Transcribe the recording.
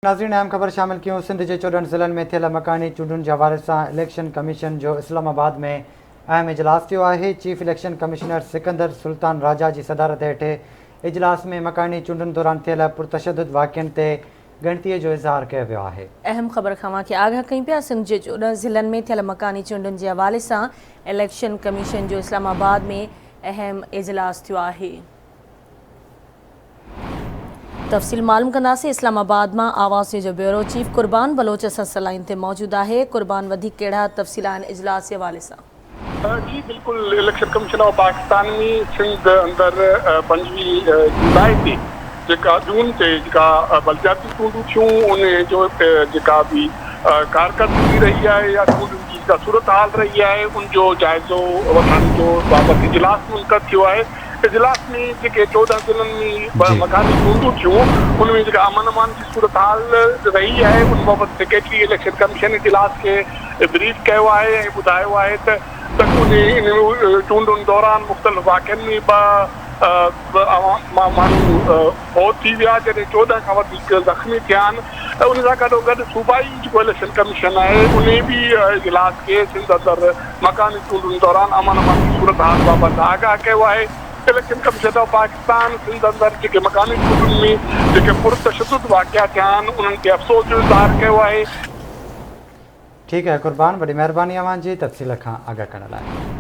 नाज़रीन अहम ख़बर शामिल क्यों सिंध के 14 ज़िलनि में थियल मकानी चूंडुनि जे हवाले सां इलेक्शन कमीशन जो इस्लामाबाद में अहम इजलास थियो आहे। Chief election commissioner Sikandar Sultan Raja की सदारत हेठि इजलास में मकानी चूंडुनि दौरान थियल पुरतशद्दुद वाक़िअनि ते ॻणतीअ जो इज़हार कयो वियो आहे। अहम ख़बर खां के आगाह कई पिया। सिंध के 14 ज़िलनि में थियल मकानी चूंडुनि के हवाले सां इलेक्शन कमीशन जो इस्लामाबाद में अहम इजलास थियो आहे। तफ़सील मालूम कंदासीं। इस्लामाबाद में आवाज़ जो ब्यूरो चीफ कुर्बान बलोच असां लाइन ते मौजूद है। कुर्बान वधीक कहिड़ा तफ़सील आहिनि इजलास के हवाले सां? जी बिल्कुल, इलेक्शन कमीशन ऑफ पाकिस्तान में सिंध अंदर 5 जुलाई ते जेका जून ते जेका बलदियाती चूंडूं थियूं उन जो जेका भी कारकर्दगी रही है या चूंडुनि जी जेका सूरत हाल रही है उनजो जायज़ो वठण जो बाबति इजलास मुनक़द थियो आहे। इजलास में जेके 14 ज़िलनि में मकानी चूंडूं थियूं उनमें जेका अमन अमान की सूरत हाल रही है उन बाबति सेक्रेटरी इलेक्शन कमीशन इजलास के ब्रीफ किया है ऐं ॿुधायो आहे त इन चूंडुनि दौरान मुख़्तलिफ़ वाक़िअनि में माण्हू फौत थी विया जॾहिं 14 खां वधीक ज़ख़्मी थिया आहिनि। उन सां गॾोगॾु सूबाई जेको इलेक्शन कमीशन आहे उन भी इजलास के सिंध अंदरि मकानी चूंडुनि दौरान अमन अमान की सूरत हाल बाबति आगाह किया है। Election commission of Pakistan Sindh अंदरि जेके मकानी चूंडुनि में जेके पुरतशद्दुद वाक़िआ थिया आहिनि उन्हनि ते अफ़सोस जो इज़हार किया है। ठीक है कुर्बान, बड़ी मेहरबानी अवां जी तफ़सील खां आगाह करण लाइ।